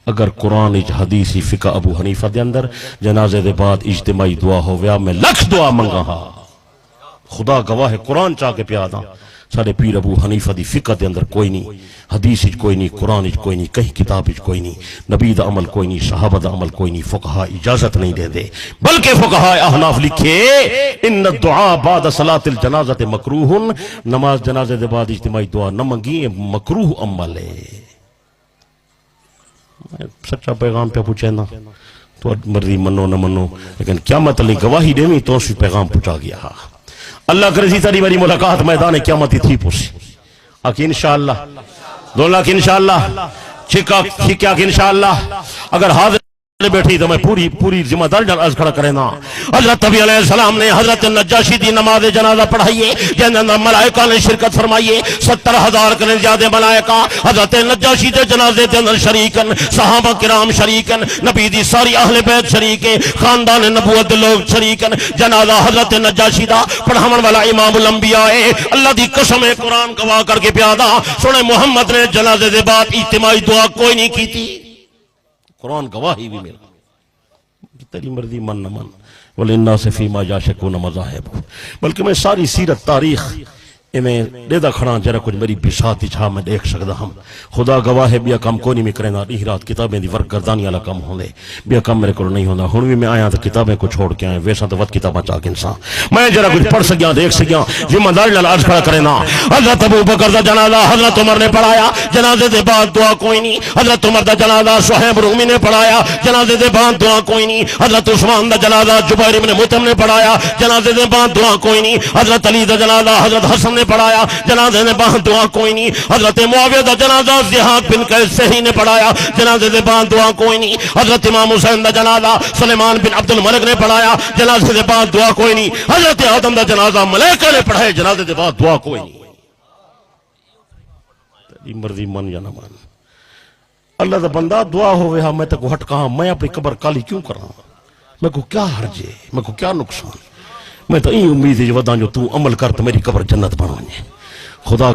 اگر قرآن حدیثی فقہ ابو حنیفہ دے اندر جنازے دے بعد اجتماعی دعا ہویا میں لکھ دعا منگا ہاں خدا گواہ ہے قرآن چاہ کے پیادا سارے پیر ابو حنیفہ دی فقہ دے اندر کوئی نہیں حدیث کوئی نہیں قرآن کوئی نہیں کہیں کتاب کوئی نہیں نبی دا عمل کوئی نہیں صحابہ دا عمل کوئی نہیں فقہاء اجازت نہیں دے دے بلکہ فقہاء احناف لکھے ان الدعاء بعد صلاة الجنازت مکروہ نماز جنازے دے بعد اجتماعی دعا نہ منگی مکروہ عمل ہے سچا پیغام پہ پوچھے نا تو مرضی منو نہ منو لیکن قیامت علی گواہی دیویں تو اسی پیغام پوچھا گیا اللہ کرے تاری باری ملاقات میدان قیامتی تھی پوسی آکی انشاءاللہ دولا کی انشاءاللہ چھکا کی انشاءاللہ اگر حاضر بیٹھی تو میں پوری ذمہ دار جان عرض کھڑا کرے نا حضرت نبی علیہ السلام نے حضرت نجاشی دی نماز جنازہ پڑھائیے جنہاں ملائکہ نے شرکت فرمائیے 70,000 کے زیادہ ملائکہ حضرت نجاشی دے جنازے دے اندر شریکن صحابہ کرام شریکن نبی دی ساری اہل بیت شریکیں خاندان نبوت دے لوگ شریکن جنازہ حضرت نجاشی دا پڑھاون والا امام الانبیاء ہے اللہ دی قسم قرآن گواہ کر کے پیادا سنے محمد نے جنازے دے بعد اجتماعی دعا کوئی نہیں کی تھی قرآن گواہی بھی میرا تیری مرضی من نہ من وَلِلنَّاسِ فِي مَا يَشَكُونَ مَذَاهِبُ بلکہ میں ساری سیرت تاریخ میں دیدہ کھڑا جرا کچھ میری بساتی چھا میں دیکھ سکتا ہم خدا گواہ ہے بیا کم کونی میں کرنا رہی رات کتابیں دی ورک گردانی والا کم ہوندے بیا کم میرے کو نہیں ہوندا ہن بھی میں آیا تو کتابیں کو چھوڑ کے آئے ویسا تو ود کتاباں چاہ کے انسان میں جرا کچھ پڑھ سکیا دیکھ سکیا ذمہ داری نال عرض کھڑا کرنا حضرت ابو بکر دا جنازہ حضرت عمر نے پڑھایا جنازے دے بعد دعا کوئی نہیں حضرت عمر دا جنازہ صہیب رومی نے پڑھایا جنازے دے بعد دعا کوئی نہیں حضرت عثمان دا جنازہ جبیر بن مطعم نے پڑھایا جنازے دے بعد دعا کوئی نہیں حضرت علی دا جنازہ حضرت حسن نے پڑھایا جنازے دے بعد دعا کوئی نہیں حضرت معاویہ دا جنازہ زیاد بن قیس صحیح نے پڑھایا جنازے دے بعد دعا کوئی نہیں حضرت امام حسین دا جنازہ سلیمان بن عبد الملک نے پڑھایا جنازے دے بعد دعا کوئی نہیں حضرت آدم دا جنازہ ملائکہ نے پڑھایا جنازے دے بعد دعا کوئی نہیں تیری مرضی من یا نہ من اللہ دا بندہ دعا ہوئے ہاں میں تک ہٹ کہاں میں اپنی قبر کالی کیوں کر رہا ہوں میں کو کیا حرجے میں کو کیا نقصان میں تو این امید ہے جو ودان جو تو عمل کر تو میری قبر جنت بنوائیں خدا